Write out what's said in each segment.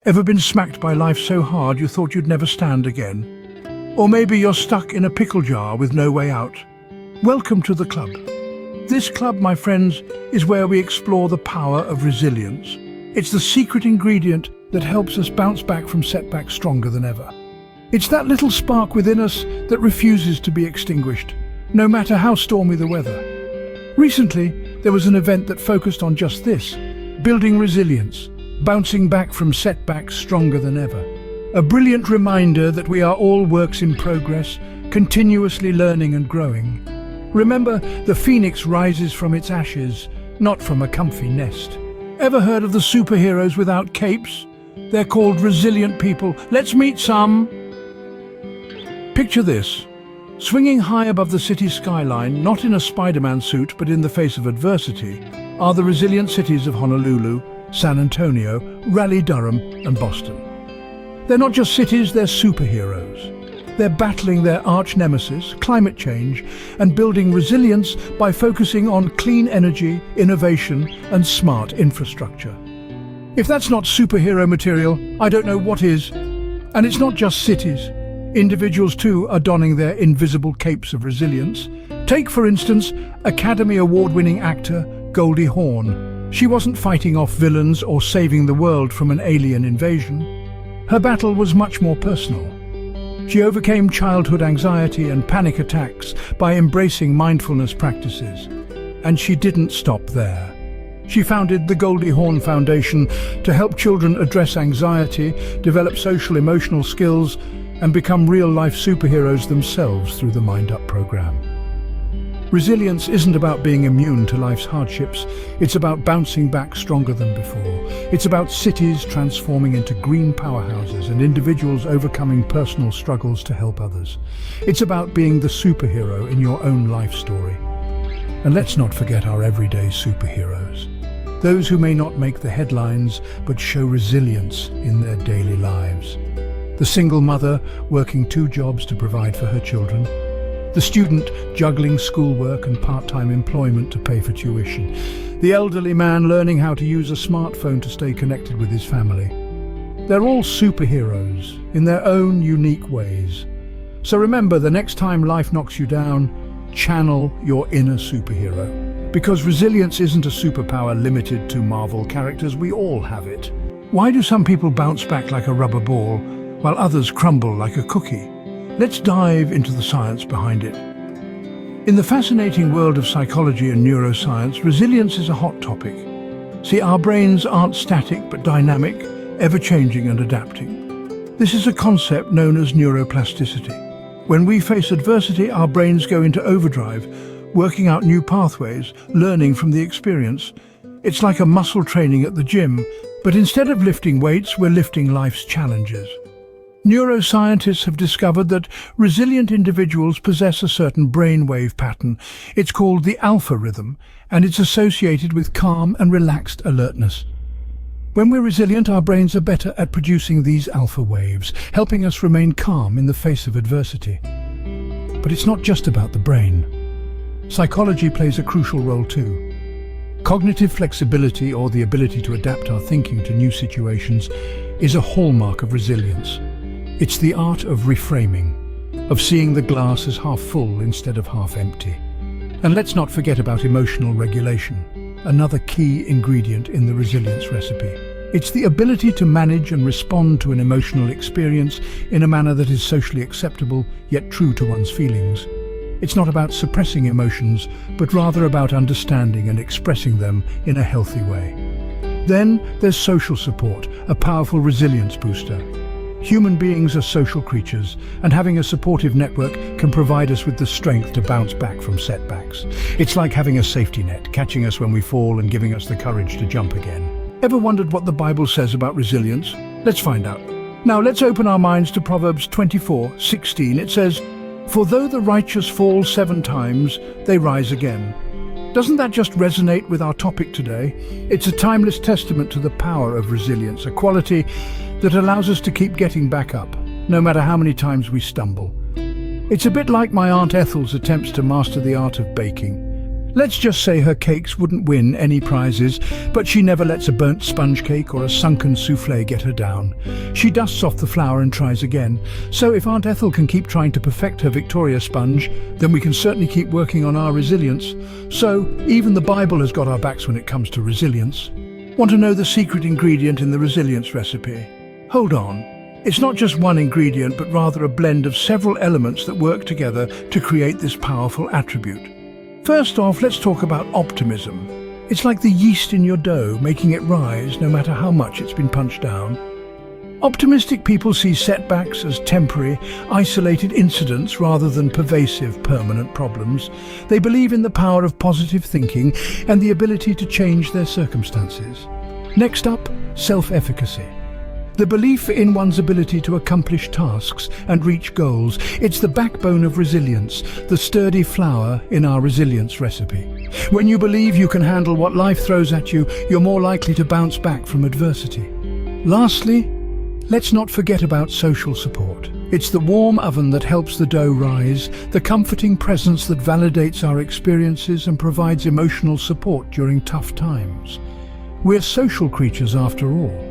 Ever been smacked by life so hard you thought you'd never stand again? Or maybe you're stuck in a pickle jar with no way out. Welcome to the club. This club, my friends, is where we explore the power of resilience. It's the secret ingredient that helps us bounce back from setbacks stronger than ever. It's that little spark within us that refuses to be extinguished, no matter how stormy the weather. Recently, there was an event that focused on just this: building resilience, bouncing back from setbacks stronger than ever. A brilliant reminder that we are all works in progress, continuously learning and growing. Remember, the phoenix rises from its ashes, not from a comfy nest. Ever heard of the superheroes without capes? They're called resilient people. Let's meet some. Picture this. Swinging high above the city skyline, not in a Spider-Man suit but in the face of adversity, are the resilient cities of Honolulu, San Antonio, Raleigh-Durham and Boston. They're not just cities, they're superheroes. They're battling their arch-nemesis, climate change, and building resilience by focusing on clean energy, innovation and smart infrastructure. If that's not superhero material, I don't know what is. And it's not just cities. Individuals too are donning their invisible capes of resilience. Take, for instance, Academy Award-winning actor Goldie Hawn. She wasn't fighting off villains or saving the world from an alien invasion. Her battle was much more personal. She overcame childhood anxiety and panic attacks by embracing mindfulness practices. And she didn't stop there. She founded the Goldie Hawn Foundation to help children address anxiety, develop social-emotional skills, and become real-life superheroes themselves through the Mind Up program. Resilience isn't about being immune to life's hardships. It's about bouncing back stronger than before. It's about cities transforming into green powerhouses and individuals overcoming personal struggles to help others. It's about being the superhero in your own life story. And let's not forget our everyday superheroes. Those who may not make the headlines but show resilience in their daily lives. The single mother working 2 jobs to provide for her children. The student juggling schoolwork and part-time employment to pay for tuition. The elderly man learning how to use a smartphone to stay connected with his family. They're all superheroes in their own unique ways. So remember, the next time life knocks you down, channel your inner superhero. Because resilience isn't a superpower limited to Marvel characters, we all have it. Why do some people bounce back like a rubber ball, while others crumble like a cookie? Let's dive into the science behind it. In the fascinating world of psychology and neuroscience, resilience is a hot topic. See, our brains aren't static but dynamic, ever-changing and adapting. This is a concept known as neuroplasticity. When we face adversity, our brains go into overdrive, working out new pathways, learning from the experience. It's like a muscle training at the gym, but instead of lifting weights, we're lifting life's challenges. Neuroscientists have discovered that resilient individuals possess a certain brainwave pattern. It's called the alpha rhythm, and it's associated with calm and relaxed alertness. When we're resilient, our brains are better at producing these alpha waves, helping us remain calm in the face of adversity. But it's not just about the brain. Psychology plays a crucial role too. Cognitive flexibility, or the ability to adapt our thinking to new situations, is a hallmark of resilience. It's the art of reframing, of seeing the glass as half full instead of half empty. And let's not forget about emotional regulation, another key ingredient in the resilience recipe. It's the ability to manage and respond to an emotional experience in a manner that is socially acceptable, yet true to one's feelings. It's not about suppressing emotions, but rather about understanding and expressing them in a healthy way. Then there's social support, a powerful resilience booster. Human beings are social creatures, and having a supportive network can provide us with the strength to bounce back from setbacks. It's like having a safety net, catching us when we fall and giving us the courage to jump again. Ever wondered what the Bible says about resilience? Let's find out. Now let's open our minds to Proverbs 24:16. It says, "For though the righteous fall 7 times, they rise again." Doesn't that just resonate with our topic today? It's a timeless testament to the power of resilience, a quality that allows us to keep getting back up, no matter how many times we stumble. It's a bit like my Aunt Ethel's attempts to master the art of baking. Let's just say her cakes wouldn't win any prizes, but she never lets a burnt sponge cake or a sunken soufflé get her down. She dusts off the flour and tries again. So if Aunt Ethel can keep trying to perfect her Victoria sponge, then we can certainly keep working on our resilience. So even the Bible has got our backs when it comes to resilience. Want to know the secret ingredient in the resilience recipe? Hold on. It's not just one ingredient, but rather a blend of several elements that work together to create this powerful attribute. First off, let's talk about optimism. It's like the yeast in your dough, making it rise no matter how much it's been punched down. Optimistic people see setbacks as temporary, isolated incidents rather than pervasive, permanent problems. They believe in the power of positive thinking and the ability to change their circumstances. Next up, self-efficacy. The belief in one's ability to accomplish tasks and reach goals. It's the backbone of resilience, the sturdy flour in our resilience recipe. When you believe you can handle what life throws at you, you're more likely to bounce back from adversity. Lastly, let's not forget about social support. It's the warm oven that helps the dough rise, the comforting presence that validates our experiences and provides emotional support during tough times. We're social creatures after all.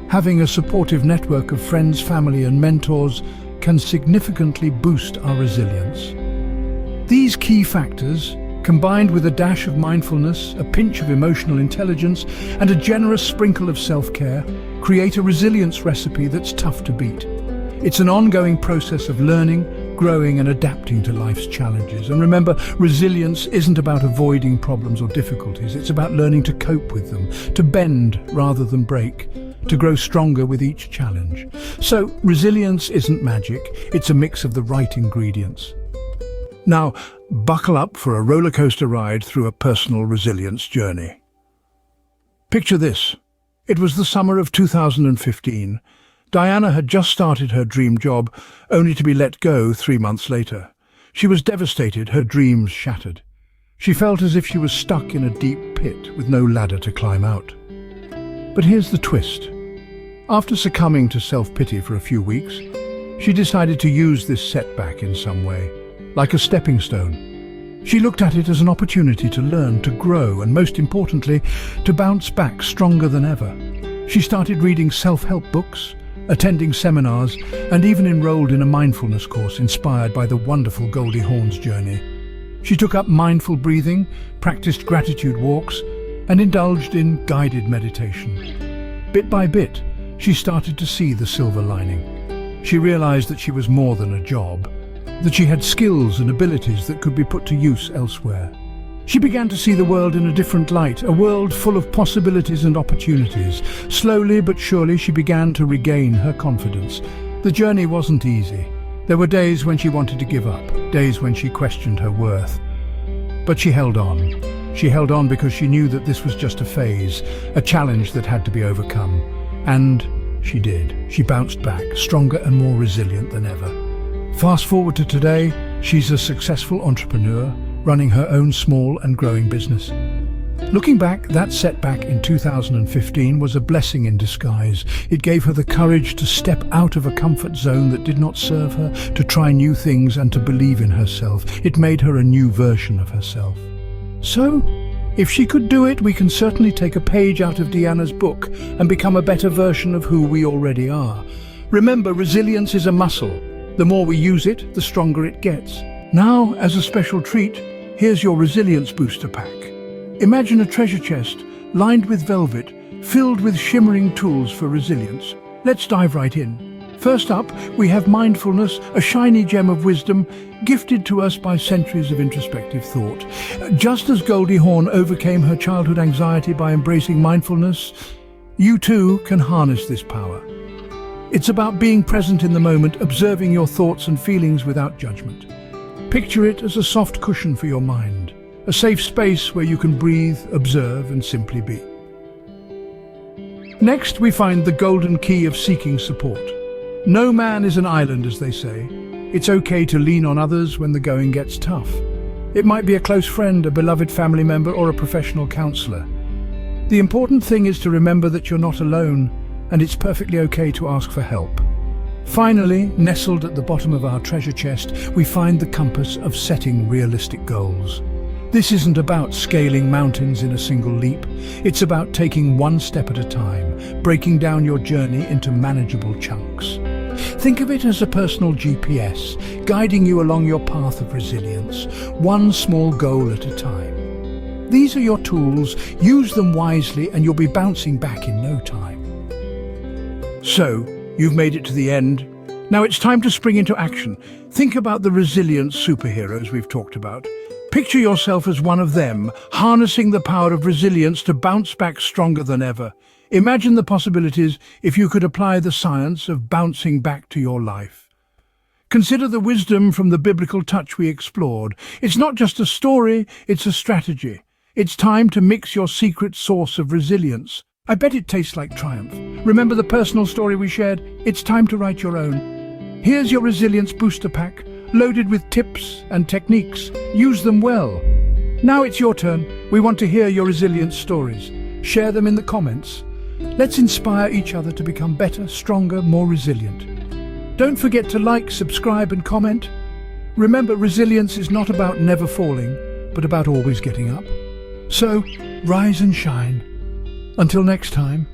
Having a supportive network of friends, family and mentors can significantly boost our resilience. These key factors, combined with a dash of mindfulness, a pinch of emotional intelligence and a generous sprinkle of self-care, create a resilience recipe that's tough to beat. It's an ongoing process of learning, growing and adapting to life's challenges. And remember, resilience isn't about avoiding problems or difficulties. It's about learning to cope with them, to bend rather than break, to grow stronger with each challenge. So, resilience isn't magic, it's a mix of the right ingredients. Now, buckle up for a roller coaster ride through a personal resilience journey. Picture this. It was the summer of 2015. Diana had just started her dream job, only to be let go 3 months later. She was devastated, her dreams shattered. She felt as if she was stuck in a deep pit with no ladder to climb out. But here's the twist. After succumbing to self-pity for a few weeks, she decided to use this setback in some way, like a stepping stone. She looked at it as an opportunity to learn, to grow, and most importantly, to bounce back stronger than ever. She started reading self-help books, attending seminars, and even enrolled in a mindfulness course inspired by the wonderful Goldie Hawn's journey. She took up mindful breathing, practiced gratitude walks, and indulged in guided meditation. Bit by bit, she started to see the silver lining. She realized that she was more than a job, that she had skills and abilities that could be put to use elsewhere. She began to see the world in a different light, a world full of possibilities and opportunities. Slowly but surely she began to regain her confidence. The journey wasn't easy. There were days when she wanted to give up, days when she questioned her worth. But she held on. She held on because she knew that this was just a phase, a challenge that had to be overcome. And she did. She bounced back, stronger and more resilient than ever. Fast forward to today, she's a successful entrepreneur, running her own small and growing business. Looking back, that setback in 2015 was a blessing in disguise. It gave her the courage to step out of a comfort zone that did not serve her, to try new things and to believe in herself. It made her a new version of herself. So, if she could do it, we can certainly take a page out of Deanna's book and become a better version of who we already are. Remember, resilience is a muscle. The more we use it, the stronger it gets. Now, as a special treat, here's your resilience booster pack. Imagine a treasure chest lined with velvet, filled with shimmering tools for resilience. Let's dive right in. First up, we have mindfulness, a shiny gem of wisdom, gifted to us by centuries of introspective thought. Just as Goldie Hawn overcame her childhood anxiety by embracing mindfulness, you too can harness this power. It's about being present in the moment, observing your thoughts and feelings without judgment. Picture it as a soft cushion for your mind, a safe space where you can breathe, observe, and simply be. Next, we find the golden key of seeking support. No man is an island, as they say. It's okay to lean on others when the going gets tough. It might be a close friend, a beloved family member, or a professional counselor. The important thing is to remember that you're not alone, and it's perfectly okay to ask for help. Finally, nestled at the bottom of our treasure chest, we find the compass of setting realistic goals. This isn't about scaling mountains in a single leap. It's about taking one step at a time, breaking down your journey into manageable chunks. Think of it as a personal GPS, guiding you along your path of resilience, one small goal at a time. These are your tools. Use them wisely and you'll be bouncing back in no time. So, you've made it to the end. Now it's time to spring into action. Think about the resilient superheroes we've talked about. Picture yourself as one of them, harnessing the power of resilience to bounce back stronger than ever. Imagine the possibilities if you could apply the science of bouncing back to your life. Consider the wisdom from the biblical touch we explored. It's not just a story, it's a strategy. It's time to mix your secret sauce of resilience. I bet it tastes like triumph. Remember the personal story we shared? It's time to write your own. Here's your resilience booster pack, loaded with tips and techniques. Use them well. Now it's your turn. We want to hear your resilience stories. Share them in the comments. Let's inspire each other to become better, stronger, more resilient. Don't forget to like, subscribe and comment. Remember, resilience is not about never falling, but about always getting up. So, rise and shine. Until next time.